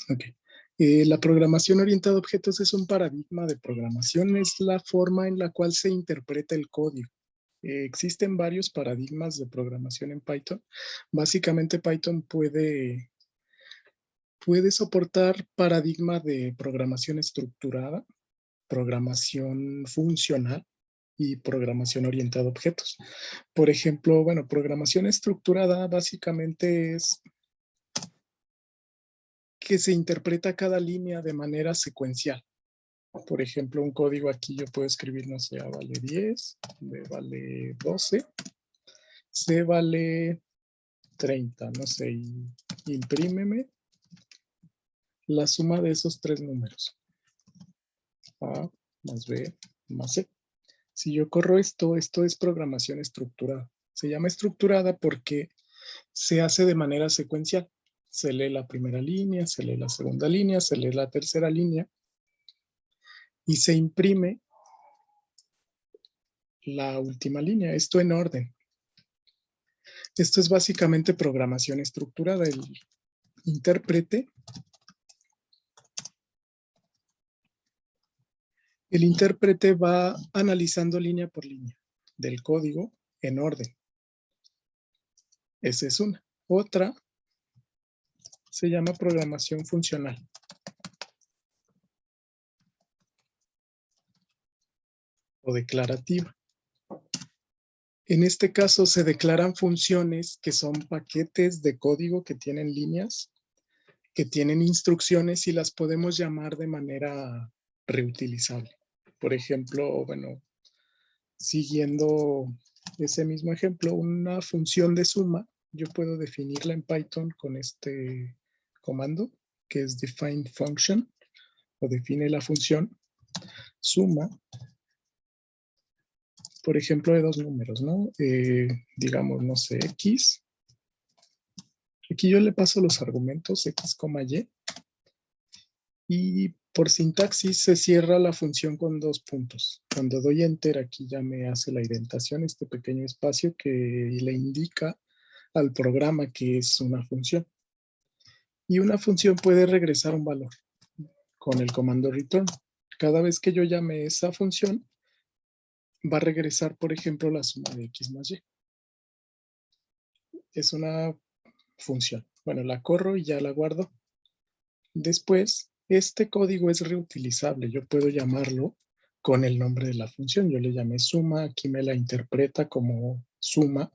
Ok. La programación orientada a objetos es un paradigma de programación, es la forma en la cual se interpreta el código. Existen varios paradigmas de programación en Python. Básicamente Python puede soportar paradigma de programación estructurada, programación funcional y programación orientada a objetos. Por ejemplo, bueno, programación estructurada básicamente es que se interpreta cada línea de manera secuencial. Por ejemplo, un código aquí yo puedo escribir, no sé, A vale 10, B vale 12, C vale 30, no sé, y imprímeme la suma de esos tres números. A más B más C. Si yo corro esto es programación estructurada. Se llama estructurada porque se hace de manera secuencial. Se lee la primera línea, se lee la segunda línea, se lee la tercera línea y se imprime la última línea. Esto en orden. Esto es básicamente programación estructurada. El intérprete va analizando línea por línea del código en orden. Esa es una. Otra se llama programación funcional o declarativa. En este caso se declaran funciones que son paquetes de código que tienen líneas, que tienen instrucciones y las podemos llamar de manera reutilizable. Por ejemplo, bueno, siguiendo ese mismo ejemplo, una función de suma, yo puedo definirla en Python con este comando, que es define function, o define la función suma, por ejemplo, de dos números, ¿no? Digamos, no sé, X. Aquí yo le paso los argumentos X, Y. Y por sintaxis se cierra la función con dos puntos. Cuando doy enter, aquí ya me hace la indentación, este pequeño espacio que le indica al programa que es una función. Y una función puede regresar un valor con el comando return. Cada vez que yo llame esa función, va a regresar, por ejemplo, la suma de X más Y. Es una función. Bueno, la corro y ya la guardo. Después, este código es reutilizable. Yo puedo llamarlo con el nombre de la función. Yo le llamé suma, aquí me la interpreta como suma.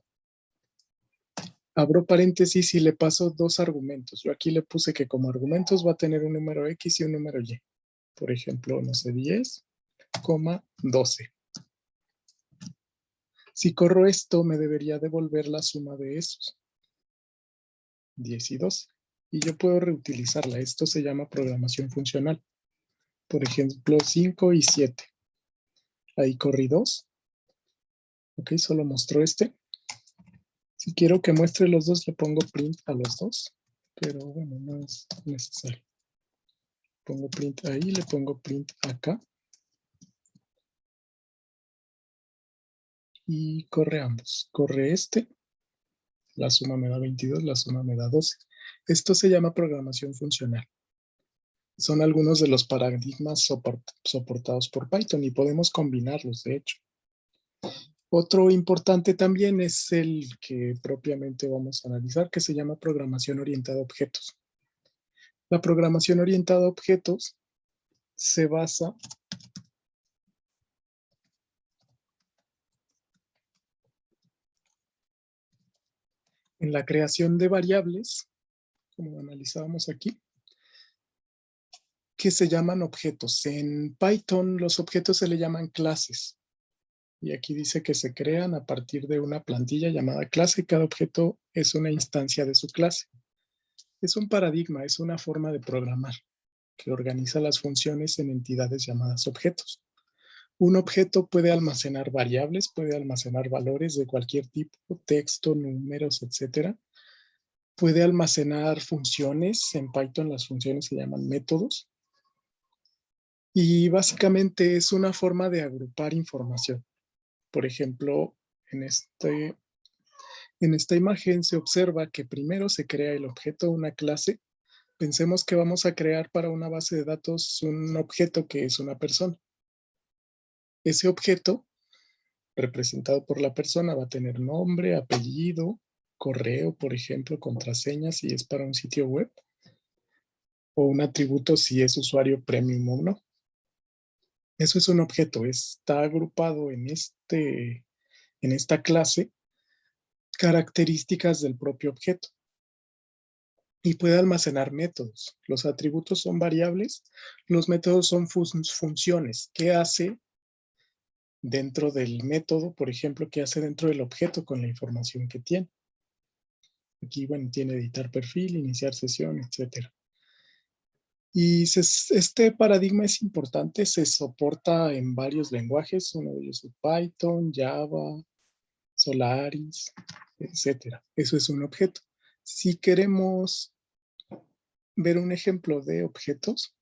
Abro paréntesis y le paso dos argumentos. Yo aquí le puse que como argumentos va a tener un número X y un número Y. Por ejemplo, no sé, 10, 12. Si corro esto, me debería devolver la suma de esos, 10 y 12. Y yo puedo reutilizarla. Esto se llama programación funcional. Por ejemplo, 5 y 7. Ahí corrí 2. Ok, solo mostró este. Si quiero que muestre los dos, le pongo print a los dos. Pero bueno, no es necesario. Pongo print ahí, le pongo print acá. Y corre ambos. Corre este. La suma me da 22, la suma me da 12. Esto se llama programación funcional. Son algunos de los paradigmas soportados por Python y podemos combinarlos, de hecho. Otro importante también es el que propiamente vamos a analizar, que se llama programación orientada a objetos. La programación orientada a objetos se basa en la creación de variables, como analizábamos aquí, que se llaman objetos. En Python los objetos se le llaman clases. Y aquí dice que se crean a partir de una plantilla llamada clase. Cada objeto es una instancia de su clase. Es un paradigma, es una forma de programar que organiza las funciones en entidades llamadas objetos. Un objeto puede almacenar variables, puede almacenar valores de cualquier tipo, texto, números, etc. Puede almacenar funciones. En Python las funciones se llaman métodos. Y básicamente es una forma de agrupar información. Por ejemplo, en esta imagen se observa que primero se crea el objeto, una clase, Pensemos que vamos a crear para una base de datos un objeto que es una persona. Ese objeto, representado por la persona, va a tener nombre, apellido, correo, por ejemplo, contraseña si es para un sitio web, o un atributo si es usuario premium o no. Eso es un objeto, está agrupado en esta clase características del propio objeto. Y puede almacenar métodos. Los atributos son variables, los métodos son funciones. ¿Qué hace dentro del método? Por ejemplo, ¿qué hace dentro del objeto con la información que tiene? Aquí, bueno, tiene editar perfil, iniciar sesión, etc. Y este paradigma es importante, se soporta en varios lenguajes, uno de ellos es Python, Java, Solaris, etc. Eso es un objeto. Si queremos ver un ejemplo de objetos,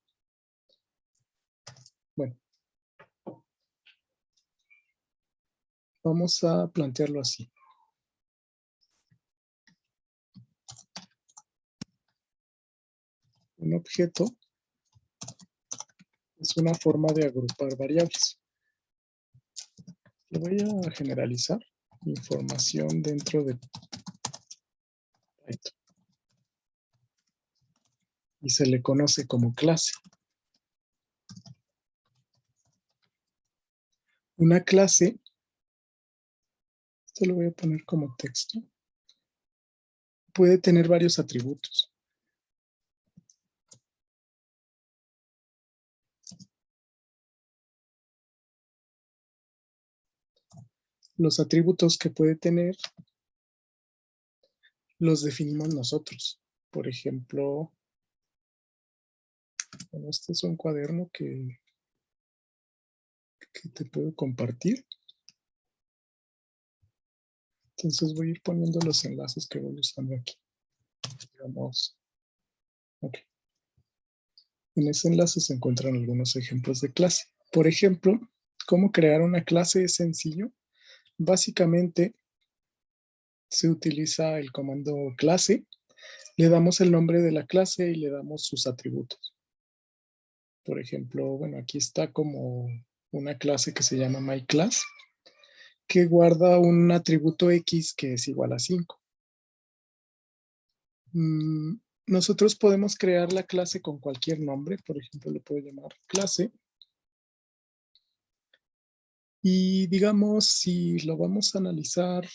bueno, vamos a plantearlo así. Un objeto es una forma de agrupar variables. Le voy a generalizar información dentro de Python. Y se le conoce como clase. Una clase, esto lo voy a poner como texto, puede tener varios atributos. Los atributos que puede tener los definimos nosotros. Por ejemplo, bueno, este es un cuaderno que te puedo compartir. Entonces voy a ir poniendo los enlaces que voy usando aquí. Digamos, ok. En ese enlace se encuentran algunos ejemplos de clase. Por ejemplo, ¿cómo crear una clase? Es sencillo. Básicamente se utiliza el comando clase, le damos el nombre de la clase y le damos sus atributos. Por ejemplo, bueno, aquí está como una clase que se llama myClass, que guarda un atributo X que es igual a 5. Nosotros podemos crear la clase con cualquier nombre, por ejemplo, le puedo llamar clase. Y digamos, si lo vamos a analizar,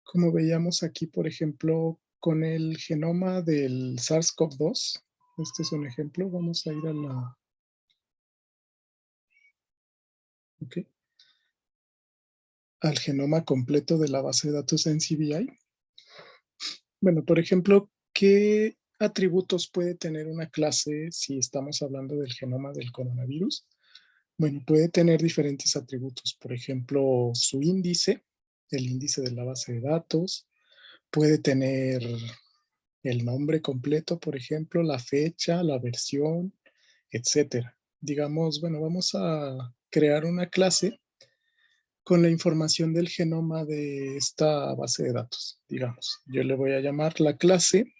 como veíamos aquí, por ejemplo, con el genoma del SARS-CoV-2, este es un ejemplo, vamos a ir a la... Okay, al genoma completo de la base de datos NCBI. Bueno, por ejemplo, ¿qué atributos puede tener una clase si estamos hablando del genoma del coronavirus? Bueno, puede tener diferentes atributos. Por ejemplo, su índice, el índice de la base de datos. Puede tener el nombre completo, por ejemplo, la fecha, la versión, etcétera. Digamos, bueno, vamos a crear una clase con la información del genoma de esta base de datos. Digamos, yo le voy a llamar la clase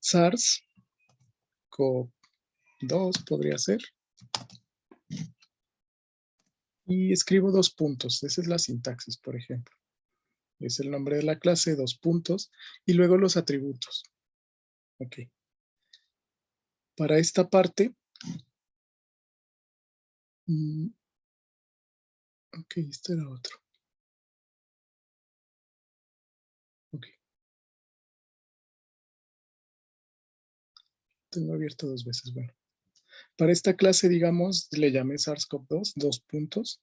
SARS-CoV-2, podría ser. Y escribo 2 puntos. Esa es la sintaxis, por ejemplo. Es el nombre de la clase, 2 puntos. Y luego los atributos. Ok. Para esta parte, ok, este era otro. Ok. Tengo abierto 2 veces. Bueno. Para esta clase, digamos, le llamé SARS-CoV-2, 2 puntos.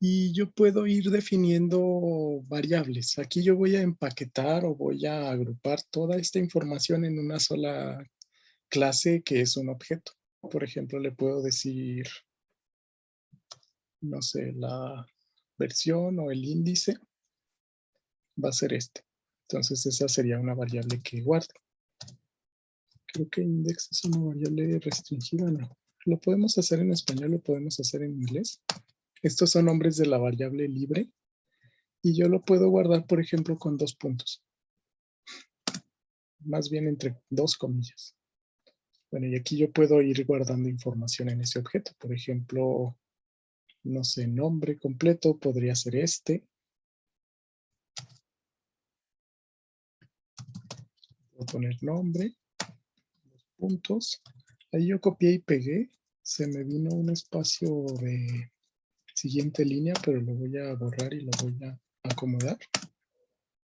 Y yo puedo ir definiendo variables. Aquí yo voy a empaquetar o voy a agrupar toda esta información en una sola clase que es un objeto. Por ejemplo, le puedo decir, no sé, la versión o el índice va a ser este. Entonces esa sería una variable que guarde. Creo que index es una variable restringida, ¿no? Lo podemos hacer en español, lo podemos hacer en inglés. Estos son nombres de la variable libre y yo lo puedo guardar, por ejemplo, con 2 puntos. más bien entre dos comillas. Bueno, y aquí yo puedo ir guardando información en ese objeto. Por ejemplo, no sé, nombre completo podría ser este. Voy a poner nombre, puntos. Ahí yo copié y pegué. Se me vino un espacio de siguiente línea, pero lo voy a borrar y lo voy a acomodar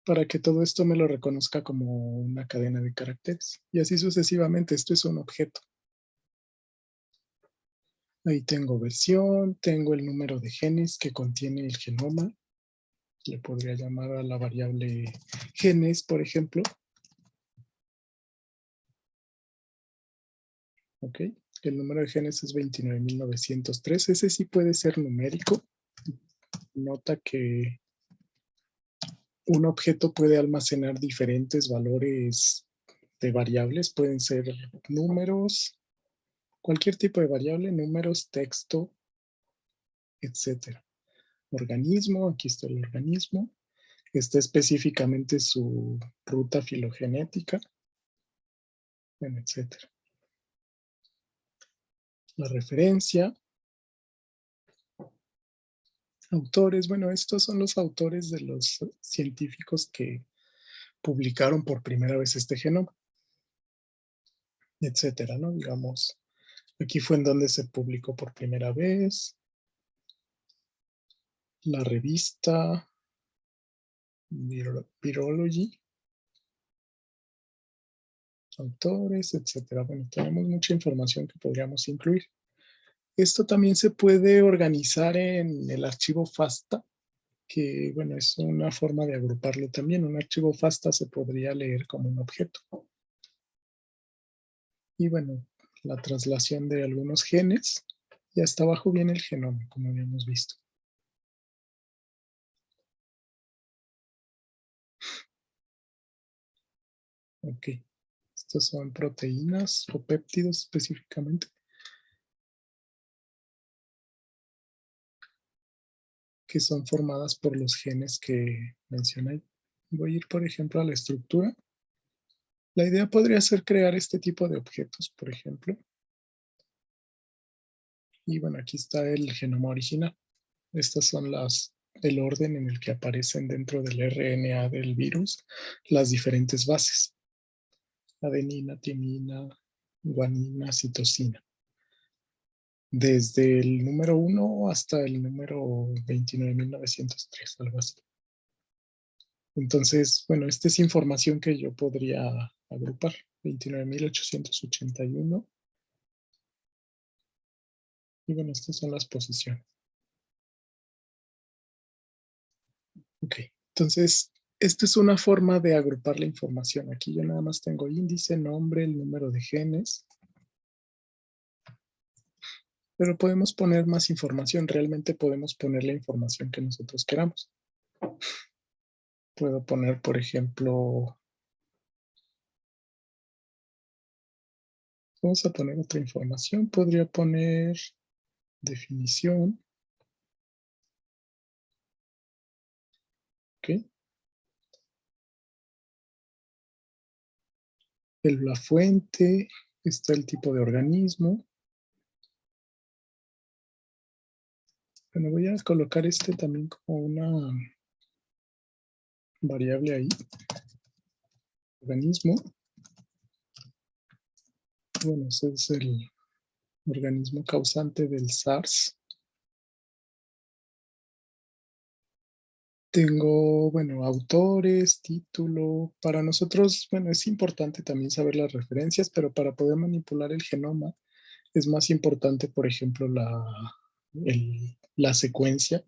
para que todo esto me lo reconozca como una cadena de caracteres. Y así sucesivamente. Esto es un objeto. Ahí tengo versión, tengo el número de genes que contiene el genoma. Le podría llamar a la variable genes, por ejemplo. Ok, el número de genes es 29.903. Ese sí puede ser numérico. Nota que un objeto puede almacenar diferentes valores de variables. Pueden ser números, cualquier tipo de variable, números, texto, etcétera. Organismo, aquí está el organismo. Está específicamente su ruta filogenética, bueno, etcétera. La referencia. Autores, bueno, estos son los autores de los científicos que publicaron por primera vez este genoma, etcétera, ¿no? Digamos, aquí fue en donde se publicó por primera vez, la revista Virology, autores, etcétera. Bueno, tenemos mucha información que podríamos incluir. Esto también se puede organizar en el archivo FASTA, que, bueno, es una forma de agruparlo también. Un archivo FASTA se podría leer como un objeto. Y, bueno, la traslación de algunos genes. Y hasta abajo viene el genoma, como habíamos visto. Ok. Estos son proteínas o péptidos específicamente, que son formadas por los genes que mencioné. Voy a ir, por ejemplo, a la estructura. La idea podría ser crear este tipo de objetos, por ejemplo. Y bueno, aquí está el genoma original. Estas son el orden en el que aparecen dentro del RNA del virus las diferentes bases. Adenina, timina, guanina, citosina. Desde el número 1 hasta el número 29.903, algo así. Entonces, bueno, esta es información que yo podría agrupar. 29.881. Y bueno, estas son las posiciones. Ok, entonces, esta es una forma de agrupar la información. Aquí yo nada más tengo índice, nombre, el número de genes. Pero podemos poner más información. Realmente podemos poner la información que nosotros queramos. Puedo poner, por ejemplo, vamos a poner otra información. Podría poner definición. Ok. La fuente. Está el tipo de organismo. Bueno, voy a colocar este también como una variable ahí. Organismo. Bueno, ese es el organismo causante del SARS. Tengo, bueno, autores, título. Para nosotros, bueno, es importante también saber las referencias, pero para poder manipular el genoma es más importante, por ejemplo, la secuencia.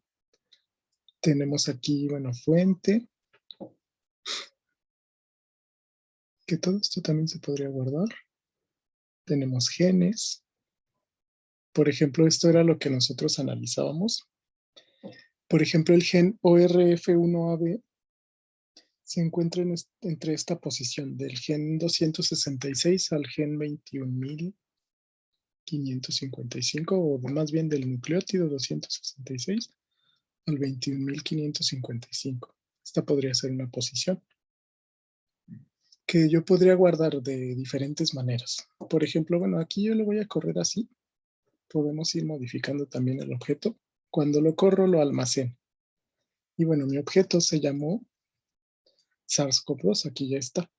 Tenemos aquí, bueno, fuente. Que todo esto también se podría guardar. Tenemos genes. Por ejemplo, esto era lo que nosotros analizábamos. Por ejemplo, el gen ORF1AB se encuentra entre esta posición del gen 266 al gen 21.555, o más bien del nucleótido 266 al 21.555. Esta podría ser una posición. que yo podría guardar de diferentes maneras. Por ejemplo, bueno, aquí yo lo voy a correr así. Podemos ir modificando también el objeto. Cuando lo corro, lo almaceno. Y bueno, mi objeto se llamó SARS-CoV-2, aquí ya está.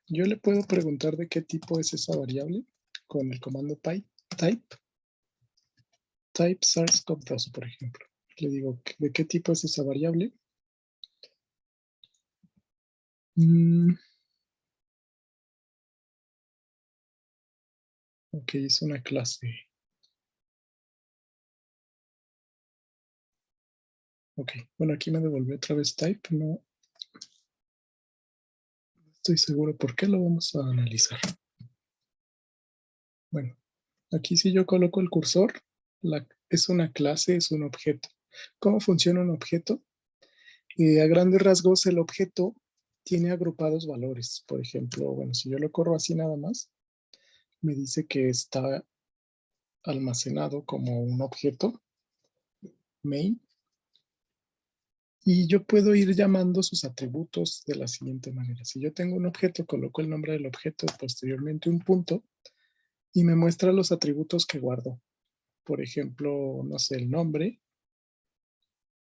Yo le puedo preguntar de qué tipo es esa variable con el comando type SARS-CoV-2, por ejemplo. Le digo, ¿de qué tipo es esa variable? Ok, es una clase. Ok, bueno, aquí me devolvió otra vez type. No estoy seguro por qué, lo vamos a analizar. Bueno, aquí si yo coloco el cursor, es una clase, es un objeto. ¿Cómo funciona un objeto? A grandes rasgos, el objeto tiene agrupados valores. Por ejemplo, bueno, si yo lo corro así nada más, me dice que está almacenado como un objeto main. Y yo puedo ir llamando sus atributos de la siguiente manera. Si yo tengo un objeto, coloco el nombre del objeto, posteriormente un punto, y me muestra los atributos que guardo. Por ejemplo, no sé, el nombre,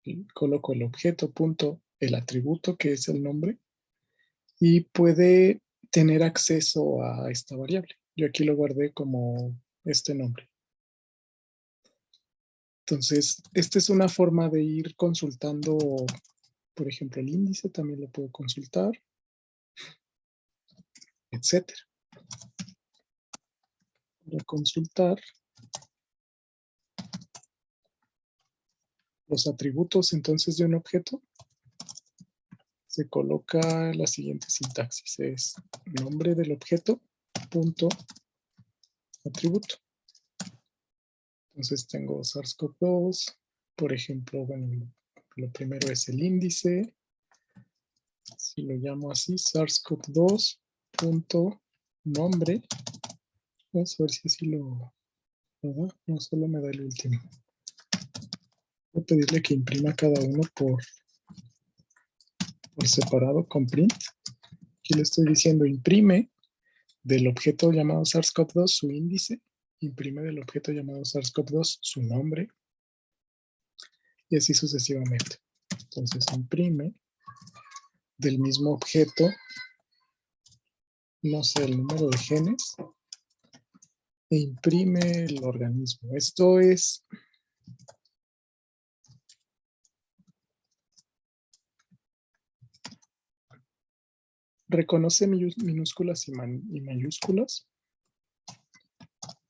y coloco el objeto, punto, el atributo que es el nombre, y puede tener acceso a esta variable. Yo aquí lo guardé como este nombre. Entonces, esta es una forma de ir consultando, por ejemplo, el índice, también lo puedo consultar, etcétera. Para consultar los atributos entonces de un objeto, se coloca la siguiente sintaxis, es nombre del objeto, punto, atributo. Entonces tengo SARS-CoV-2, por ejemplo, bueno, lo primero es el índice, si lo llamo así, SARS-CoV-2, punto, nombre, vamos a ver si así lo, ¿verdad? No solo me da el último. Voy a pedirle que imprima cada uno por separado con print. Aquí le estoy diciendo imprime del objeto llamado SARS-CoV-2 su índice, imprime del objeto llamado SARS-CoV-2 su nombre, y así sucesivamente. Entonces imprime del mismo objeto, no sé, el número de genes, e imprime el organismo. Esto es reconoce minúsculas y mayúsculas.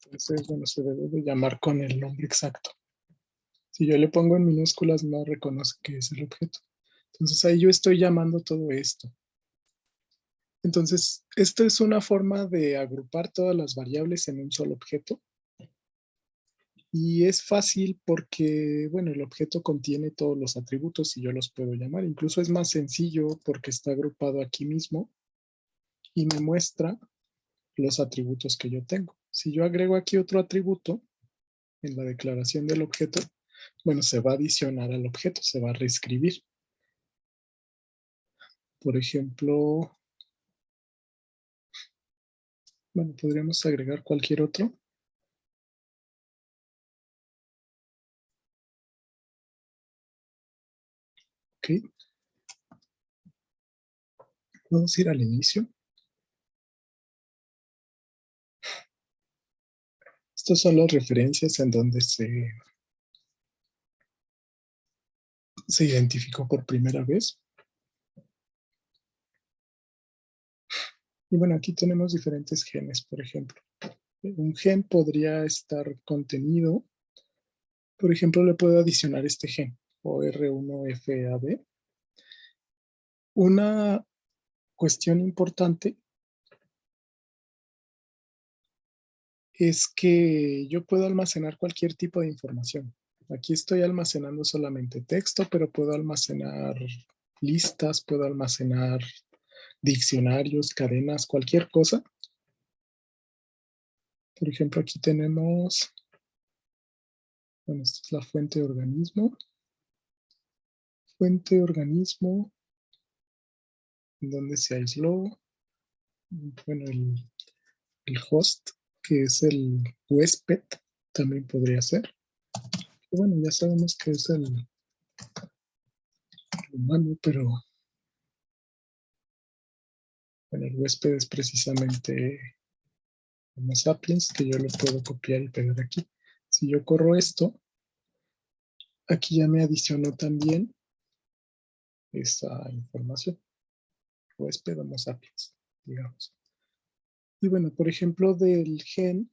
Entonces, bueno, se debe de llamar con el nombre exacto. Si yo le pongo en minúsculas, no reconoce que es el objeto. Entonces ahí yo estoy llamando todo esto. Entonces, esta es una forma de agrupar todas las variables en un solo objeto. Y es fácil porque, bueno, el objeto contiene todos los atributos y yo los puedo llamar. Incluso es más sencillo porque está agrupado aquí mismo y me muestra los atributos que yo tengo. Si yo agrego aquí otro atributo en la declaración del objeto, bueno, se va a adicionar al objeto, se va a reescribir. Por ejemplo, bueno, podríamos agregar cualquier otro. Ok. Vamos a ir al inicio. Estas son las referencias en donde se identificó por primera vez. Y bueno, aquí tenemos diferentes genes, por ejemplo. Un gen podría estar contenido, por ejemplo, le puedo adicionar este gen, OR1FAB. Una cuestión importante es que yo puedo almacenar cualquier tipo de información. Aquí estoy almacenando solamente texto, pero puedo almacenar listas, puedo almacenar diccionarios, cadenas, cualquier cosa. Por ejemplo, aquí tenemos, bueno, esta es la fuente de organismo. Fuente de organismo, donde se aisló. bueno, el host, que es el huésped, también podría ser. Bueno, ya sabemos que es el humano, pero bueno, el huésped es precisamente Homo sapiens, que yo lo puedo copiar y pegar aquí. Si yo corro esto, aquí ya me adicionó también esa información. Huésped Homo sapiens, digamos. Y bueno, por ejemplo, del gen,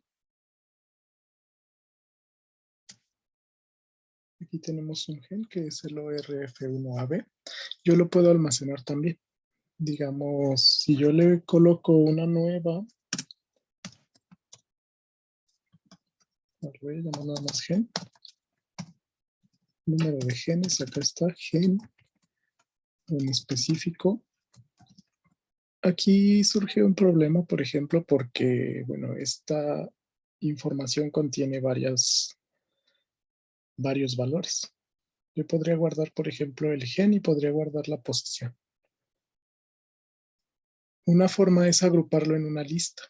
aquí tenemos un gen que es el ORF1AB. Yo lo puedo almacenar también. Digamos, si yo le coloco una nueva, voy a llamar nada más gen, número de genes, acá está, gen en específico. Aquí surge un problema, por ejemplo, porque, bueno, esta información contiene varios valores. Yo podría guardar, por ejemplo, el gen y podría guardar la posición. Una forma es agruparlo en una lista.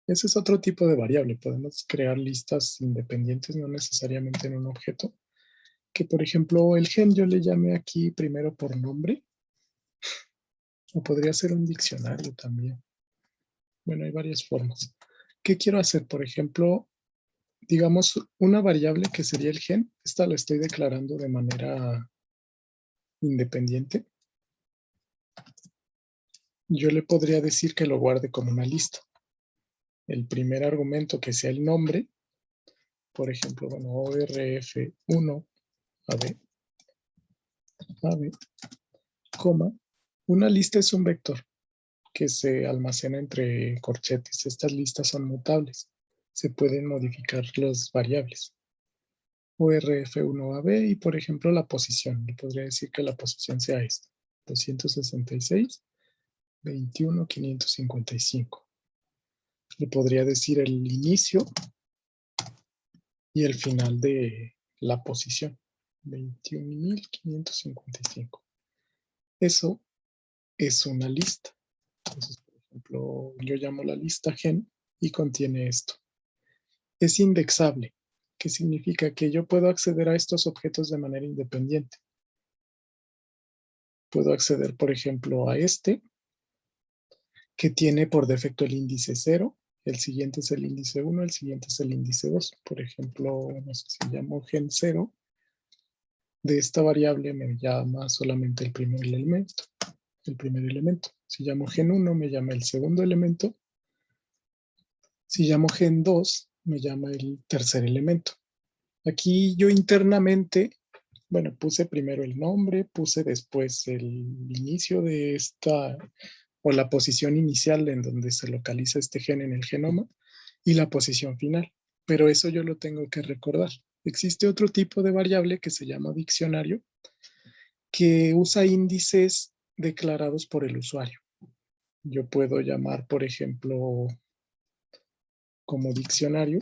Ese es otro tipo de variable. Podemos crear listas independientes, no necesariamente en un objeto. Que, por ejemplo, el gen yo le llame aquí primero por nombre. O podría ser un diccionario también. Bueno, hay varias formas. ¿Qué quiero hacer? Por ejemplo, digamos, una variable que sería el gen. Esta la estoy declarando de manera independiente. Yo le podría decir que lo guarde como una lista. El primer argumento que sea el nombre, por ejemplo, bueno, ORF1 AB, coma. Una lista es un vector que se almacena entre corchetes. Estas listas son mutables. Se pueden modificar las variables. ORF1AB y, por ejemplo, la posición. Le podría decir que la posición sea esta. 266, 21, 555. Le podría decir el inicio y el final de la posición. 21.555. Eso es una lista. Entonces, por ejemplo, yo llamo la lista gen y contiene esto. Es indexable, que significa que yo puedo acceder a estos objetos de manera independiente. Puedo acceder, por ejemplo, a este, que tiene por defecto el índice 0, el siguiente es el índice 1, el siguiente es el índice 2. Por ejemplo, no sé si llamo gen 0, de esta variable me llama solamente el primer elemento. Si llamo gen 1, me llama el segundo elemento. Si llamo gen 2, me llama el tercer elemento. Aquí yo internamente, bueno, puse primero el nombre, puse después el inicio de esta, o la posición inicial en donde se localiza este gen en el genoma, y la posición final. Pero eso yo lo tengo que recordar. Existe otro tipo de variable que se llama diccionario, que usa índices declarados por el usuario. Yo puedo llamar, por ejemplo, como diccionario,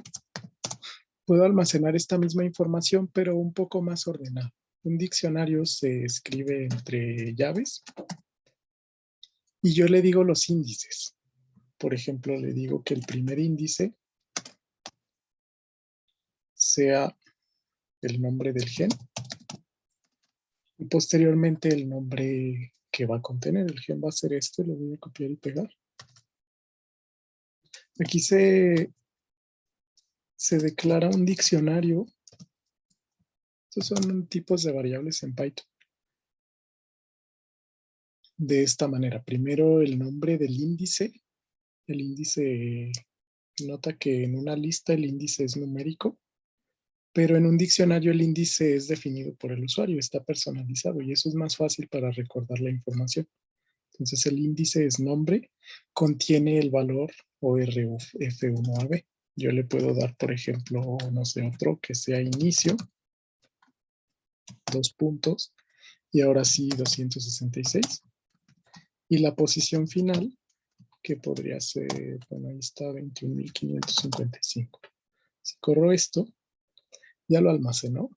puedo almacenar esta misma información, pero un poco más ordenada. Un diccionario se escribe entre llaves y yo le digo los índices. Por ejemplo, le digo que el primer índice sea el nombre del gen y posteriormente el nombre que va a contener. El gen va a ser este, lo voy a copiar y pegar. Aquí se declara un diccionario. Estos son tipos de variables en Python. De esta manera, primero el nombre del índice. El índice, nota que en una lista el índice es numérico, pero en un diccionario el índice es definido por el usuario, está personalizado y eso es más fácil para recordar la información. Entonces el índice es nombre, contiene el valor ORF1AB. Yo le puedo dar, por ejemplo, no sé, otro que sea inicio, 2 puntos, y ahora sí 266. Y la posición final, que podría ser, bueno, ahí está 21.555. Si corro esto, ya lo almacenó,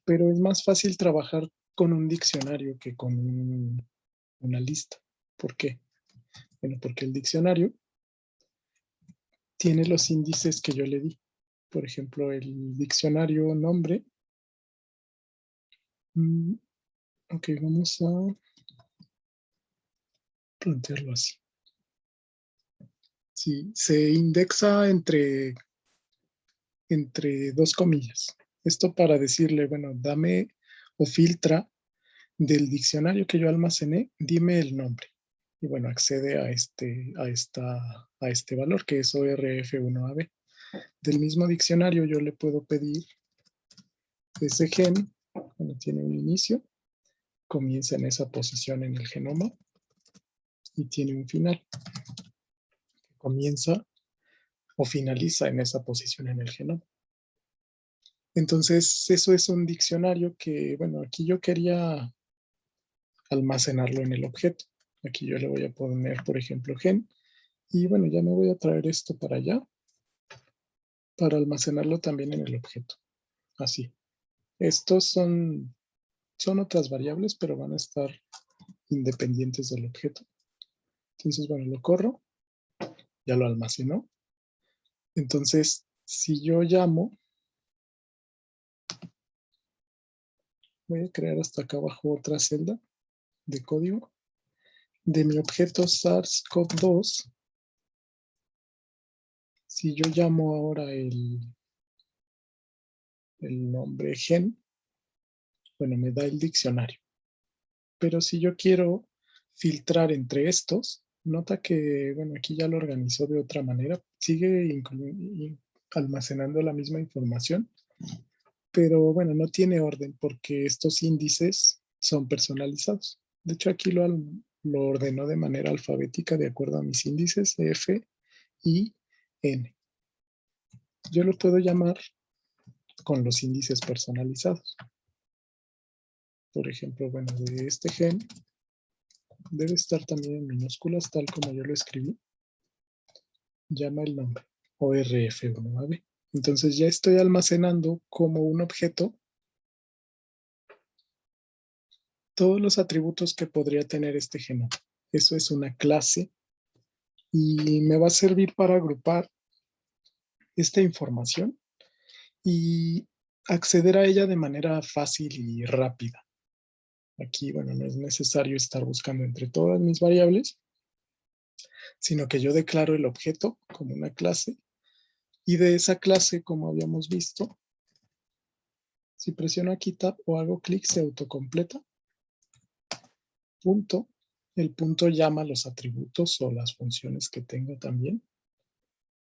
pero es más fácil trabajar con un diccionario que con una lista. ¿Por qué? Bueno, porque el diccionario tiene los índices que yo le di. Por ejemplo, el diccionario nombre. Ok, vamos a plantearlo así. Sí, se indexa entre dos comillas. Esto para decirle, bueno, dame o filtra del diccionario que yo almacené, dime el nombre. Y bueno, accede a este valor que es ORF1AB. Del mismo diccionario yo le puedo pedir ese gen, bueno, tiene un inicio, comienza en esa posición en el genoma y tiene un final. Comienza o finaliza en esa posición en el genoma. Entonces, eso es un diccionario que, bueno, aquí yo quería almacenarlo en el objeto. Aquí yo le voy a poner, por ejemplo, gen. Y bueno, ya me voy a traer esto para allá para almacenarlo también en el objeto. Así. Estos son otras variables, pero van a estar independientes del objeto. Entonces, bueno, lo corro. Ya lo almacenó. Entonces, si yo llamo, voy a crear hasta acá abajo otra celda de código de mi objeto SARS-CoV-2. Si yo llamo ahora el nombre gen, bueno, me da el diccionario. Pero si yo quiero filtrar entre estos, nota que, bueno, aquí ya lo organizó de otra manera. Sigue almacenando la misma información, pero bueno, no tiene orden porque estos índices son personalizados. De hecho, aquí lo ordenó de manera alfabética de acuerdo a mis índices F, I, N. Yo lo puedo llamar con los índices personalizados. Por ejemplo, bueno, de este gen debe estar también en minúsculas, tal como yo lo escribí. Llama el nombre, ORF1AB. Entonces ya estoy almacenando como un objeto todos los atributos que podría tener este genoma. Eso es una clase y me va a servir para agrupar esta información y acceder a ella de manera fácil y rápida. Aquí, bueno, no es necesario estar buscando entre todas mis variables, sino que yo declaro el objeto como una clase y de esa clase, como habíamos visto, si presiono aquí Tab o hago clic, se autocompleta. Punto. El punto llama los atributos o las funciones que tenga también.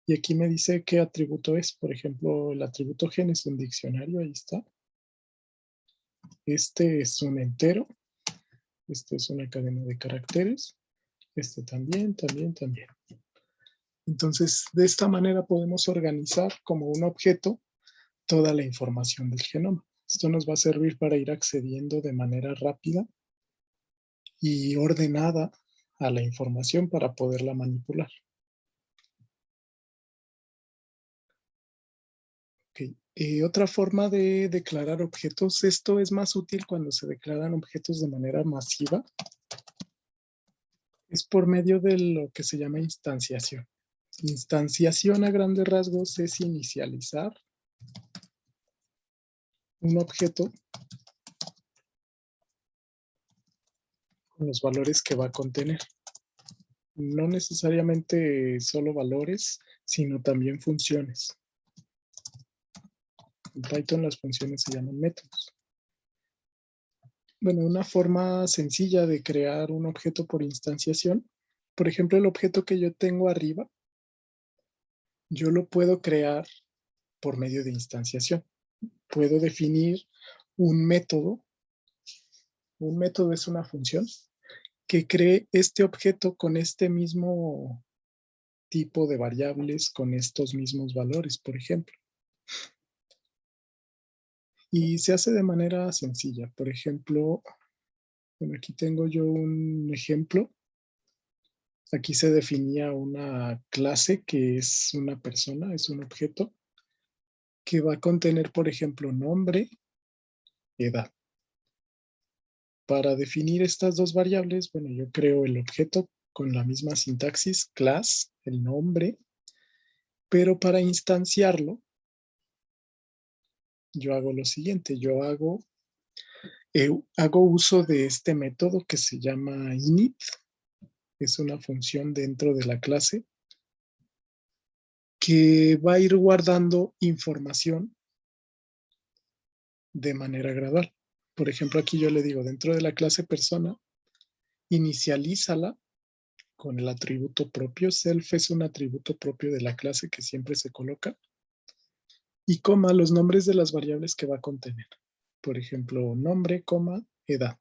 Y aquí me dice qué atributo es. Por ejemplo, el atributo gen es un diccionario, ahí está. Este es un entero. Este es una cadena de caracteres. Este también. Entonces, de esta manera podemos organizar como un objeto toda la información del genoma. Esto nos va a servir para ir accediendo de manera rápida y ordenada a la información para poderla manipular. Okay. Otra forma de declarar objetos, esto es más útil cuando se declaran objetos de manera masiva, es por medio de lo que se llama instanciación. Instanciación a grandes rasgos es inicializar un objeto con los valores que va a contener. No necesariamente solo valores, sino también funciones. En Python las funciones se llaman métodos. Bueno, una forma sencilla de crear un objeto por instanciación, por ejemplo, el objeto que yo tengo arriba, yo lo puedo crear por medio de instanciación. Puedo definir un método. Un método es una función que cree este objeto con este mismo tipo de variables, con estos mismos valores, por ejemplo. Y se hace de manera sencilla. Por ejemplo, bueno, aquí tengo yo un ejemplo. Aquí se definía una clase que es una persona, es un objeto, que va a contener, por ejemplo, nombre, edad. Para definir estas dos variables, bueno, yo creo el objeto con la misma sintaxis, class, el nombre, pero para instanciarlo, yo hago lo siguiente, yo hago uso de este método que se llama init, es una función dentro de la clase que va a ir guardando información de manera gradual. Por ejemplo, aquí yo le digo, dentro de la clase persona, inicialízala con el atributo propio. Self es un atributo propio de la clase que siempre se coloca. Y coma los nombres de las variables que va a contener. Por ejemplo, nombre, coma, edad.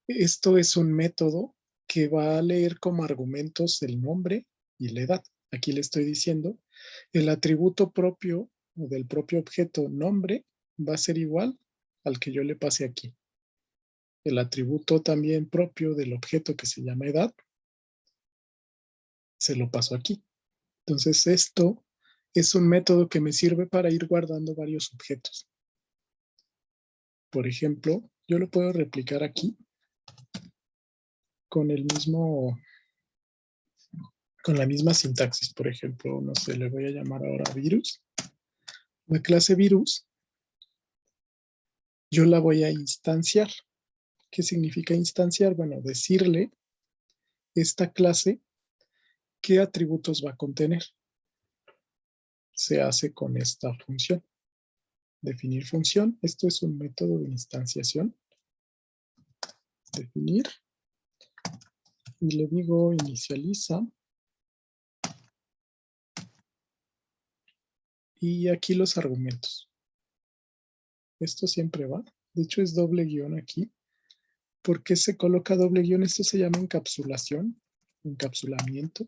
Esto es un método que va a leer como argumentos el nombre y la edad. Aquí le estoy diciendo, el atributo propio o del propio objeto nombre va a ser igual al que yo le pase aquí. El atributo también propio del objeto que se llama edad, se lo paso aquí. Entonces esto es un método que me sirve para ir guardando varios objetos. Por ejemplo, yo lo puedo replicar aquí con con la misma sintaxis. Por ejemplo, no sé, le voy a llamar ahora virus. La clase virus, yo la voy a instanciar. ¿Qué significa instanciar? Bueno, decirle esta clase qué atributos va a contener. Se hace con esta función. Definir función. Esto es un método de instanciación. Definir. Y le digo inicializa. Y aquí los argumentos. Esto siempre va. De hecho, es doble guión aquí. ¿Por qué se coloca doble guión? Esto se llama encapsulación, encapsulamiento,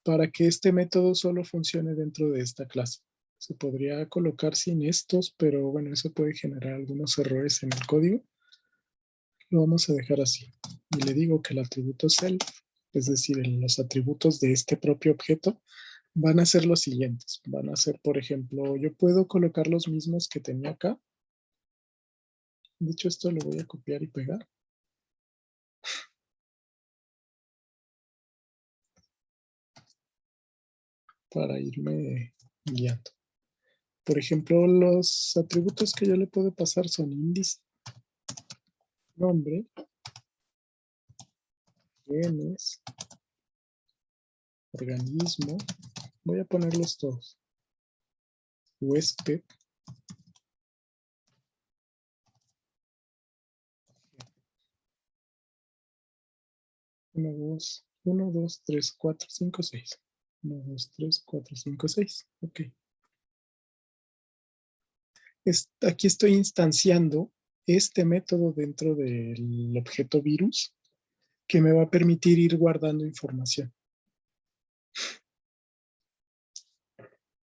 para que este método solo funcione dentro de esta clase. Se podría colocar sin estos, pero bueno, eso puede generar algunos errores en el código. Lo vamos a dejar así. Y le digo que el atributo self, es decir, los atributos de este propio objeto, van a ser los siguientes. Van a ser, por ejemplo, yo puedo colocar los mismos que tenía acá. De hecho, esto lo voy a copiar y pegar. Para irme guiando. Por ejemplo, los atributos que yo le puedo pasar son índice, nombre, genes, organismo. Voy a ponerlos todos. Huésped. Uno, dos, tres, cuatro, cinco, seis. 1, 2, 3, 4, 5, 6. Ok. Aquí estoy instanciando este método dentro del objeto virus que me va a permitir ir guardando información.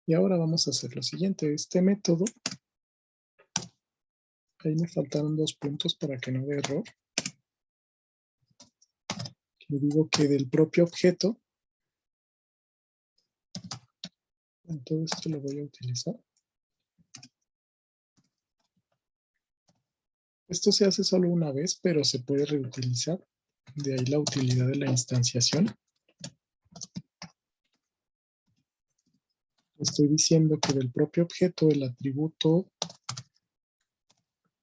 Y ahora vamos a hacer lo siguiente. Este método, ahí me faltaron 2 puntos para que no dé error. Le digo que del propio objeto, todo esto lo voy a utilizar. Esto se hace solo una vez, pero se puede reutilizar. De ahí la utilidad de la instanciación. Estoy diciendo que del propio objeto, el atributo,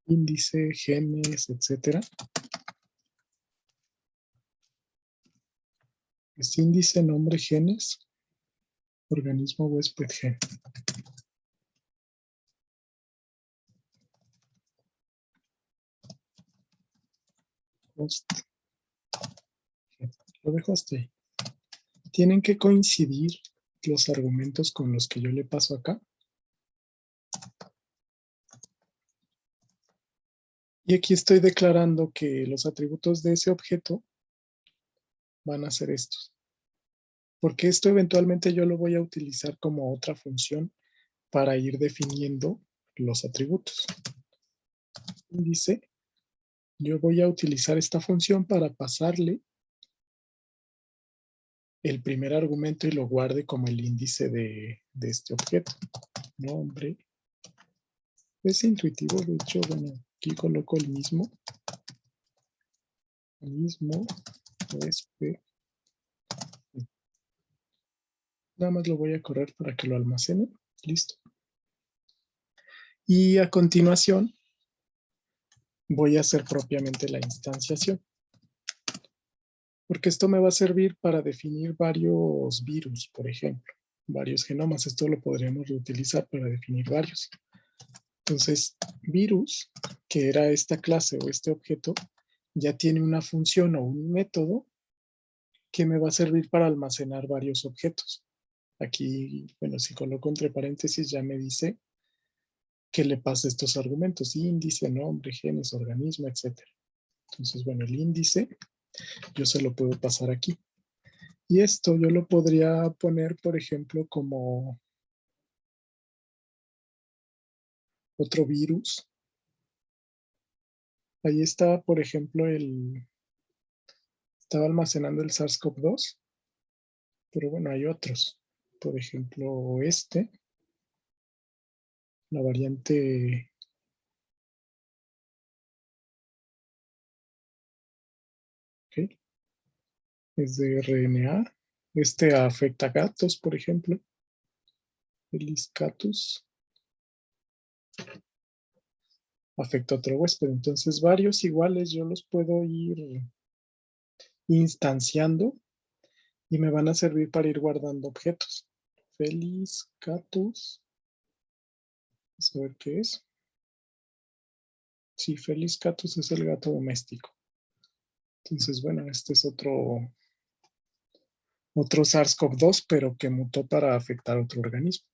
índice, genes, etcétera, es índice, nombre, genes, organismo, huésped, gen. Host, gen. Lo dejo hasta ahí. Tienen que coincidir los argumentos con los que yo le paso acá. Y aquí estoy declarando que los atributos de ese objeto van a ser estos. Porque esto eventualmente yo lo voy a utilizar como otra función para ir definiendo los atributos. Índice, yo voy a utilizar esta función para pasarle el primer argumento y lo guarde como el índice de este objeto. Nombre. Es intuitivo, de hecho, bueno, aquí coloco el mismo. huésped. Nada más lo voy a correr para que lo almacene. Listo. Y a continuación voy a hacer propiamente la instanciación. Porque esto me va a servir para definir varios virus, por ejemplo. Varios genomas. Esto lo podríamos reutilizar para definir varios. Entonces, virus, que era esta clase o este objeto, ya tiene una función o un método que me va a servir para almacenar varios objetos. Aquí, bueno, si coloco entre paréntesis ya me dice que le pasa estos argumentos: índice, nombre, genes, organismo, etc. Entonces, bueno, el índice yo se lo puedo pasar aquí. Y esto yo lo podría poner, por ejemplo, como otro virus. Ahí está, por ejemplo, estaba almacenando el SARS-CoV-2, pero bueno, hay otros. Por ejemplo, la variante ¿qué? Es de RNA. Este afecta a gatos, por ejemplo. Felis catus. Afecta a otro huésped. Entonces, varios iguales yo los puedo ir instanciando y me van a servir para ir guardando objetos. Felis catus. Vamos a ver qué es. Sí, Felis catus es el gato doméstico. Entonces, bueno, este es otro SARS-CoV-2, pero que mutó para afectar a otro organismo.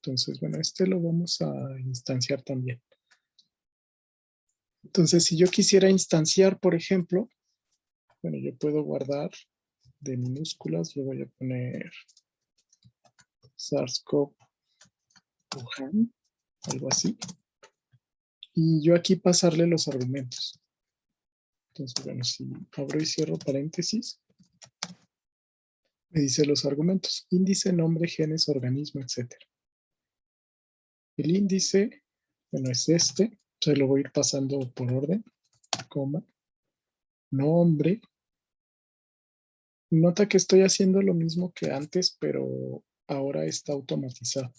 Entonces, bueno, este lo vamos a instanciar también. Entonces, si yo quisiera instanciar, por ejemplo, bueno, yo puedo guardar de minúsculas, le voy a poner SARS-CoV Wuhan, algo así. Y yo aquí pasarle los argumentos. Entonces, bueno, si abro y cierro paréntesis, me dice los argumentos: índice, nombre, genes, organismo, etc. El índice, bueno, es este. Se lo voy a ir pasando por orden, coma, nombre. Nota que estoy haciendo lo mismo que antes, pero ahora está automatizado.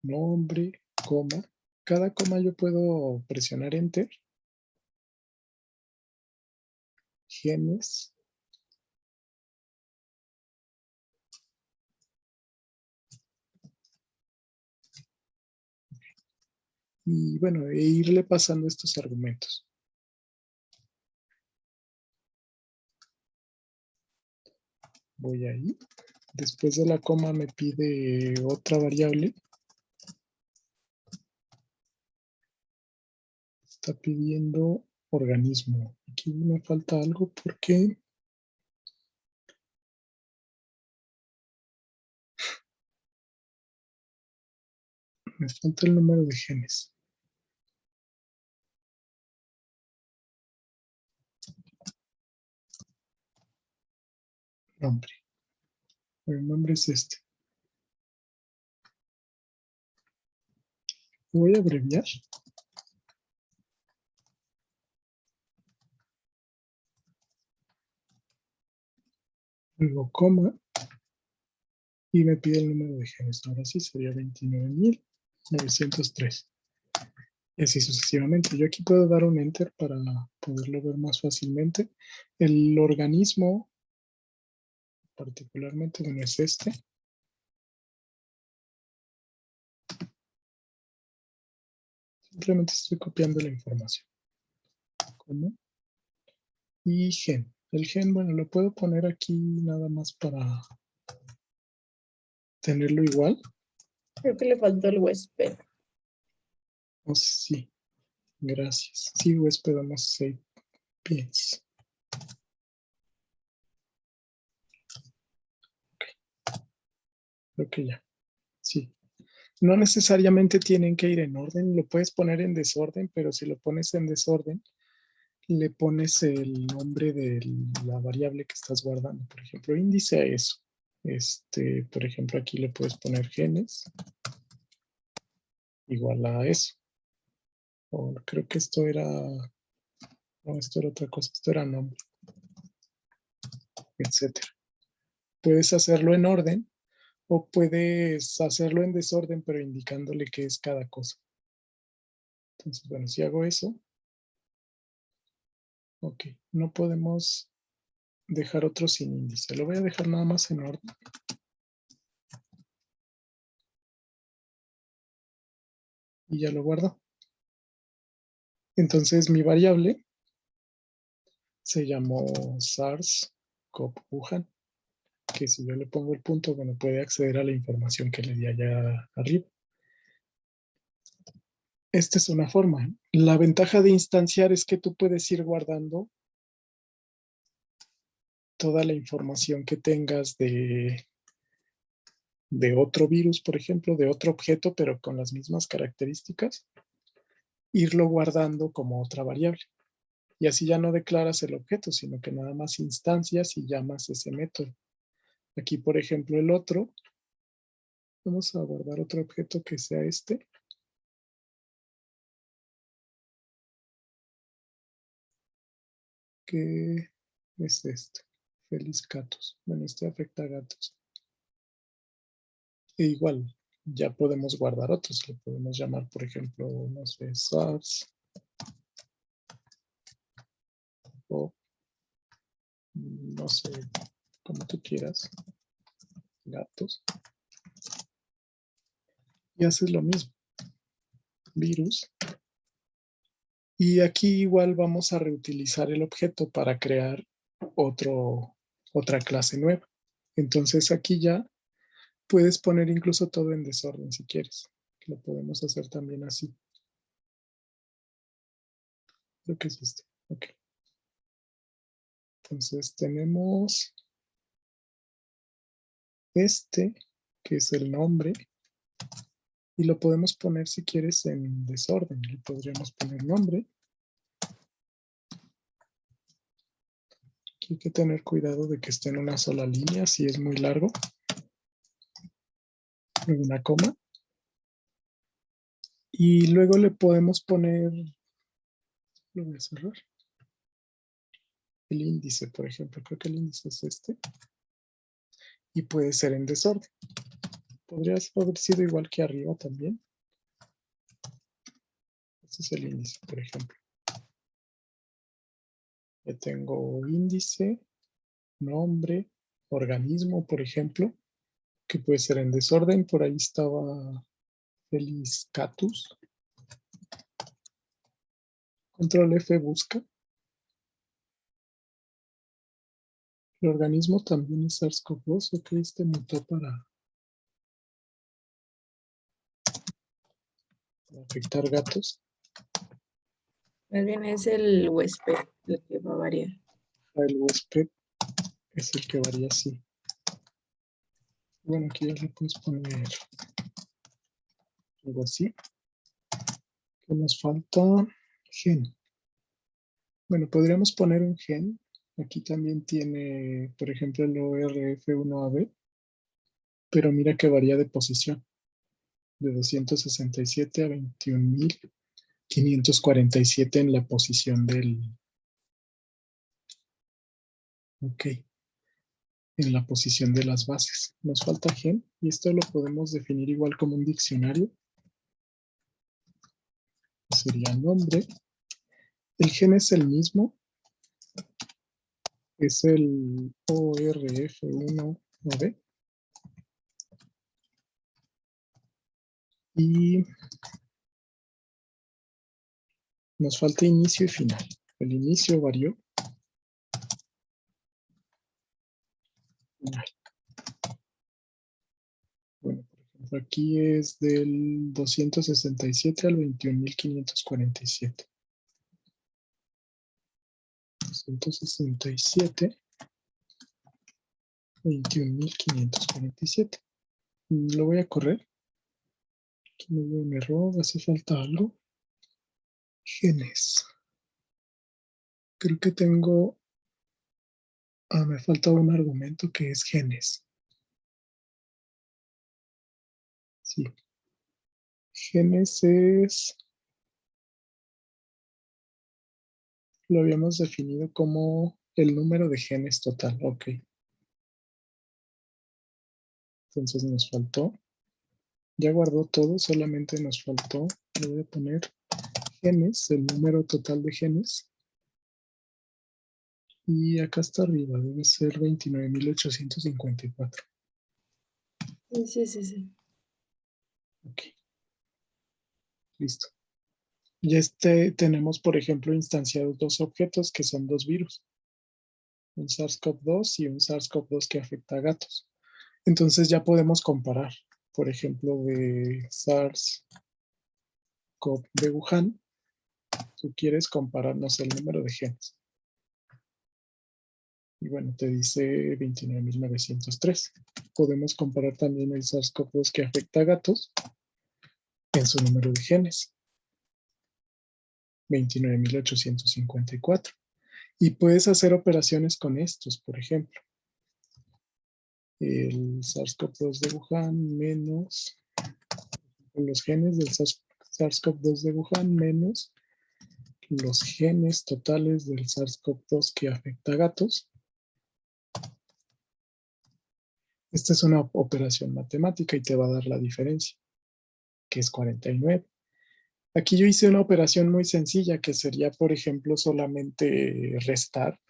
Nombre, coma. Cada coma yo puedo presionar Enter. Genes. Y bueno, e irle pasando estos argumentos. Voy ahí. Después de la coma me pide otra variable. Está pidiendo organismo. Aquí me falta algo porque me falta el número de genes. Nombre. El nombre es este. Voy a abreviar. Luego coma. Y me pide el número de genes. Ahora sí sería 29.903. Y así sucesivamente. Yo aquí puedo dar un Enter para poderlo ver más fácilmente. El organismo, particularmente, bueno, es este. Simplemente estoy copiando la información. ¿Cómo? Y gen. El gen, bueno, lo puedo poner aquí nada más para tenerlo igual. Creo que le faltó el huésped. Oh, sí, gracias. Sí, huéspedamos sapiens. Creo que ya. Sí. No necesariamente tienen que ir en orden. Lo puedes poner en desorden, pero si lo pones en desorden, le pones el nombre de la variable que estás guardando. Por ejemplo, índice a eso. Por ejemplo, aquí le puedes poner genes igual a eso. O creo que esto era... No, esto era otra cosa. Esto era nombre. etc. Puedes hacerlo en orden o puedes hacerlo en desorden, pero indicándole qué es cada cosa. Entonces, bueno, si hago eso, ok, no podemos dejar otro sin índice. Lo voy a dejar nada más en orden. Y ya lo guardo. Entonces mi variable se llamó SARS-CoV-Wuhan, que si yo le pongo el punto, bueno, puede acceder a la información que le di allá arriba. Esta es una forma. La ventaja de instanciar es que tú puedes ir guardando toda la información que tengas de otro virus, por ejemplo, de otro objeto, pero con las mismas características, irlo guardando como otra variable. Y así ya no declaras el objeto, sino que nada más instancias y llamas ese método. Aquí, por ejemplo, el otro, vamos a guardar otro objeto que sea este. Que es este, Felis Catus. Bueno, este afecta a gatos. E igual, ya podemos guardar otros. Le podemos llamar, por ejemplo, no sé, SARS. O, no sé, como tú quieras. Gatos. Y haces lo mismo. Virus. Y aquí igual vamos a reutilizar el objeto para crear otra clase nueva. Entonces aquí ya puedes poner incluso todo en desorden si quieres. Lo podemos hacer también así. Creo que es este. Ok. Entonces tenemos este, que es el nombre. Y lo podemos poner si quieres en desorden. Le podríamos poner nombre. Aquí hay que tener cuidado de que esté en una sola línea si es muy largo. En una coma. Y luego le podemos poner, lo voy a cerrar, el índice, por ejemplo. Creo que el índice es este. Y puede ser en desorden. Podría haber sido igual que arriba también. Este es el índice, por ejemplo. Ya tengo índice, nombre, organismo, por ejemplo, que puede ser en desorden. Por ahí estaba Felis Catus. Control F busca. El organismo también es SARS-CoV-2. Ok, este mutó para afectar gatos. Más bien es el huésped el que va a variar. El huésped es el que varía así. Bueno, aquí ya le puedes poner algo así. ¿Qué nos falta? Gen. Bueno, podríamos poner un gen. Aquí también tiene, por ejemplo, el ORF1AB, pero mira que varía de posición, de 267 a 21.547 en la posición del... Ok, en la posición de las bases. Nos falta gen y esto lo podemos definir igual como un diccionario. Sería nombre. El gen es el mismo. Es el ORF1AB. Y nos falta inicio y final. El inicio varió. Bueno, por ejemplo, aquí es del 267 al 21.547. 267, 21.547. Lo voy a correr. Aquí me veo un error, hace falta algo. Genes. Creo que tengo... me falta un argumento que es genes. Sí. Genes es... Lo habíamos definido como el número de genes total. Ok. Entonces nos faltó. Ya guardó todo, solamente nos faltó. Le voy a poner genes, el número total de genes. Y acá está arriba, debe ser 29.854. Sí. Ok. Listo. Ya tenemos, por ejemplo, instanciados dos objetos que son dos virus. Un SARS-CoV-2 y un SARS-CoV-2 que afecta a gatos. Entonces ya podemos comparar, por ejemplo, de SARS-CoV de Wuhan. Tú quieres compararnos el número de genes. Y bueno, te dice 29.903. Podemos comparar también el SARS-CoV-2 que afecta a gatos en su número de genes. 29.854. Y puedes hacer operaciones con estos, por ejemplo. El SARS-CoV-2 de Wuhan menos los genes del SARS-CoV-2 de Wuhan menos los genes totales del SARS-CoV-2 que afecta a gatos. Esta es una operación matemática y te va a dar la diferencia, que es 49. Aquí yo hice una operación muy sencilla que sería, por ejemplo, solamente restar.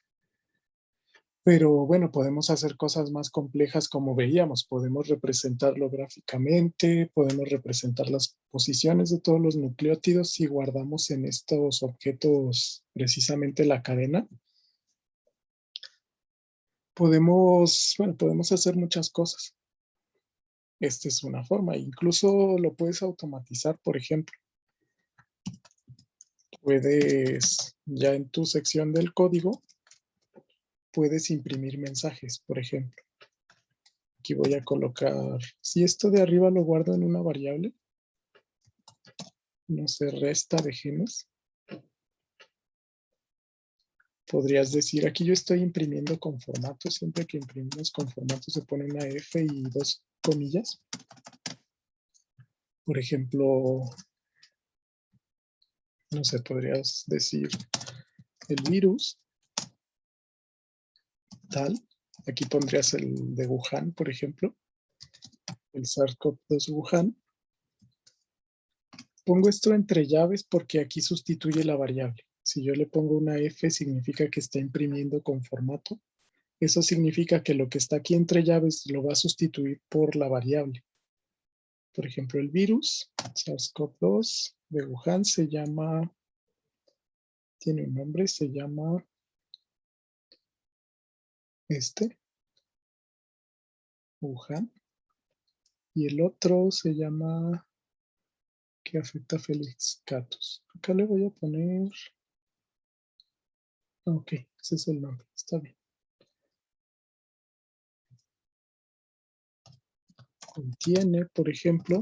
Pero bueno, podemos hacer cosas más complejas como veíamos. Podemos representarlo gráficamente, podemos representar las posiciones de todos los nucleótidos si guardamos en estos objetos precisamente la cadena. Podemos hacer muchas cosas. Esta es una forma. Incluso lo puedes automatizar, por ejemplo. Puedes, ya en tu sección del código, puedes imprimir mensajes, por ejemplo. Aquí voy a colocar, si esto de arriba lo guardo en una variable, no se resta de genes. Podrías decir, aquí yo estoy imprimiendo con formato, siempre que imprimimos con formato se pone una F y dos comillas. Por ejemplo, no sé, podrías decir el virus, tal. Aquí pondrías el de Wuhan, por ejemplo, el SARS-CoV-2 Wuhan. Pongo esto entre llaves porque aquí sustituye la variable. Si yo le pongo una F, significa que está imprimiendo con formato. Eso significa que lo que está aquí entre llaves lo va a sustituir por la variable. Por ejemplo, el virus SARS-CoV-2 de Wuhan se llama, tiene un nombre, se llama Wuhan. Y el otro se llama, que afecta a Felix Catus. Acá le voy a poner, ok, ese es el nombre, está bien. Contiene, por ejemplo,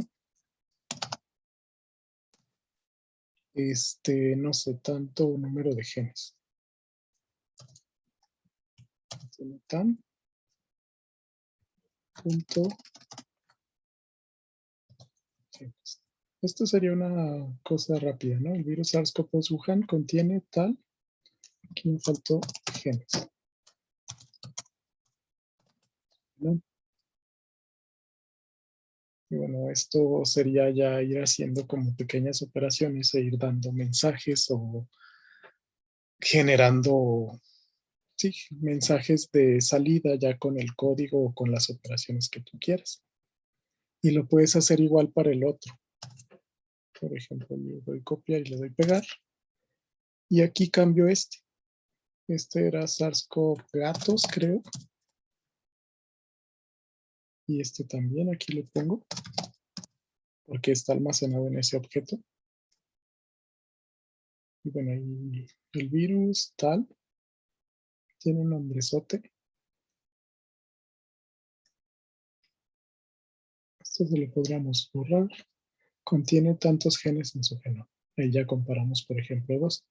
no sé, tanto número de genes. Tiene tan punto genes. Esto sería una cosa rápida, ¿no? El virus SARS-CoV-2 Wuhan contiene tal, aquí me faltó genes. ¿No? Y bueno, esto sería ya ir haciendo como pequeñas operaciones e ir dando mensajes o generando, sí, mensajes de salida ya con el código o con las operaciones que tú quieras. Y lo puedes hacer igual para el otro. Por ejemplo, le doy copiar y le doy pegar. Y aquí cambio este. Este era SARS-CoV gatos, creo. Y este también, aquí lo pongo. Porque está almacenado en ese objeto. Y bueno, ahí el virus tal. Tiene un nombrezote. Esto se lo podríamos borrar. Contiene tantos genes en su genoma. Ahí ya comparamos, por ejemplo, dos.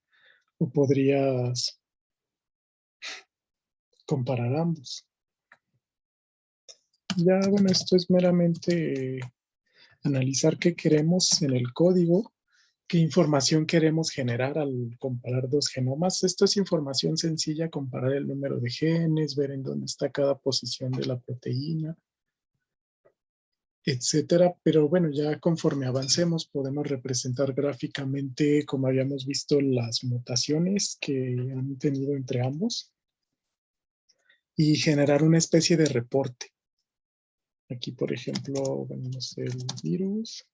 O podrías comparar ambos. Ya, bueno, esto es meramente analizar qué queremos en el código, qué información queremos generar al comparar dos genomas. Esto es información sencilla, comparar el número de genes, ver en dónde está cada posición de la proteína. etcétera. Pero bueno, ya conforme avancemos podemos representar gráficamente, como habíamos visto, las mutaciones que han tenido entre ambos y generar una especie de reporte. Aquí, por ejemplo, venimos el virus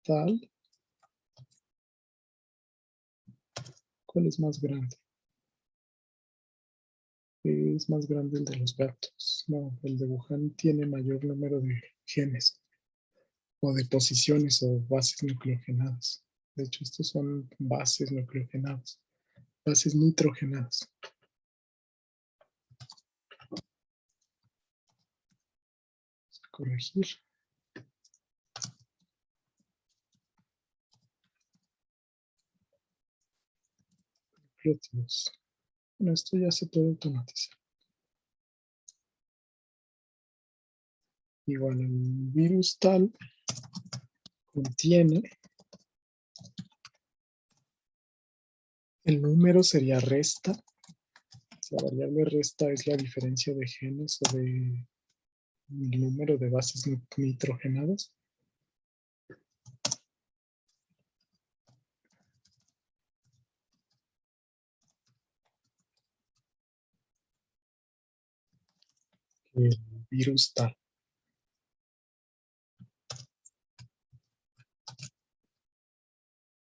tal. ¿Cuál es más grande? Es más grande el de los gatos. No, el de Wuhan tiene mayor número de genes o de posiciones o bases nucleogenadas. De hecho, estos son bases nucleogenadas, bases nitrogenadas. Vamos a corregir. Nucleótidos. Bueno, esto ya se puede automatizar. Igual el virus tal contiene, el número sería resta. La variable resta es la diferencia de genes o de el número de bases nitrogenadas. El virus tal.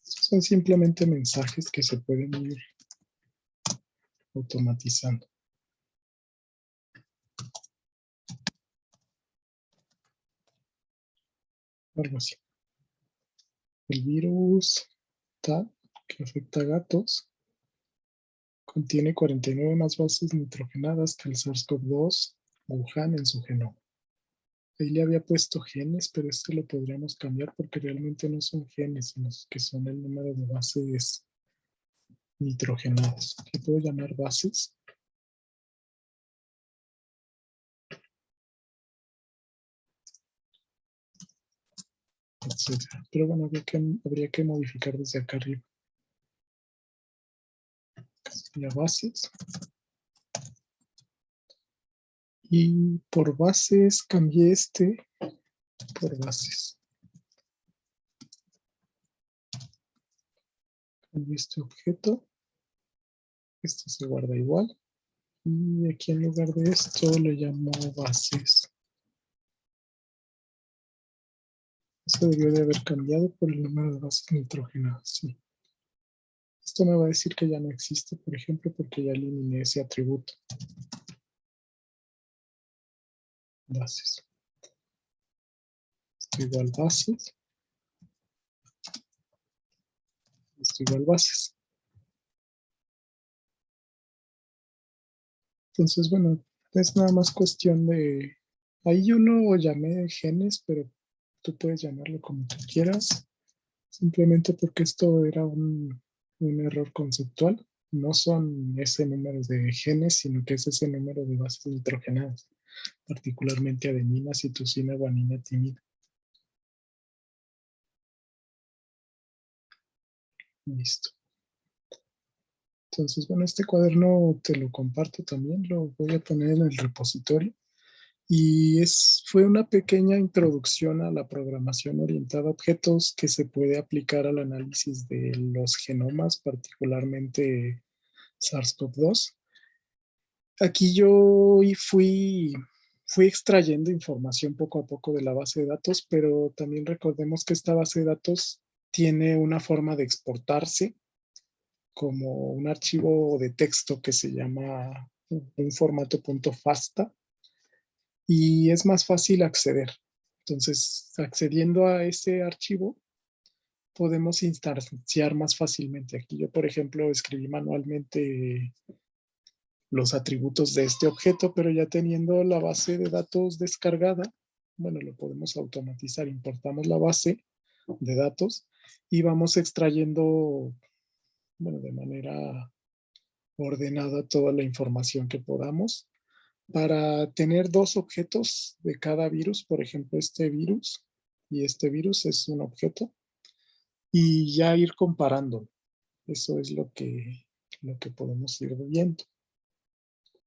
Son simplemente mensajes que se pueden ir automatizando. Algo así. El virus tal, que afecta a gatos, contiene 49 más bases nitrogenadas que el SARS-CoV-2 Wuhan en su genoma. Ahí le había puesto genes, pero esto lo podríamos cambiar porque realmente no son genes, sino que son el número de bases nitrogenadas. ¿Qué puedo llamar bases? Etcétera. Pero bueno, habría que modificar desde acá arriba. Sería bases. Y por bases cambié este por bases. Cambié este objeto. Esto se guarda igual. Y aquí en lugar de esto le llamo bases. Esto debió de haber cambiado por el número de bases nitrogenadas. Sí. Esto me va a decir que ya no existe, por ejemplo, porque ya eliminé ese atributo. Bases. Esto igual bases. Esto igual bases. Entonces, bueno, es nada más cuestión de... Ahí yo lo llamé genes, pero tú puedes llamarlo como tú quieras. Simplemente porque esto era un error conceptual. No son ese número de genes, sino que es ese número de bases nitrogenadas, particularmente adenina, citosina, guanina, timina. Listo. Entonces, bueno, este cuaderno te lo comparto también, lo voy a poner en el repositorio. Y fue una pequeña introducción a la programación orientada a objetos que se puede aplicar al análisis de los genomas, particularmente SARS-CoV-2. Aquí yo fui extrayendo información poco a poco de la base de datos, pero también recordemos que esta base de datos tiene una forma de exportarse como un archivo de texto que se llama un formato .fasta y es más fácil acceder. Entonces, accediendo a ese archivo, podemos instanciar más fácilmente. Aquí yo, por ejemplo, escribí manualmente los atributos de este objeto, pero ya teniendo la base de datos descargada, bueno, lo podemos automatizar. Importamos la base de datos y vamos extrayendo, bueno, de manera ordenada toda la información que podamos para tener dos objetos de cada virus. Por ejemplo, este virus y este virus es un objeto y ya ir comparando. Eso es lo que podemos ir viendo.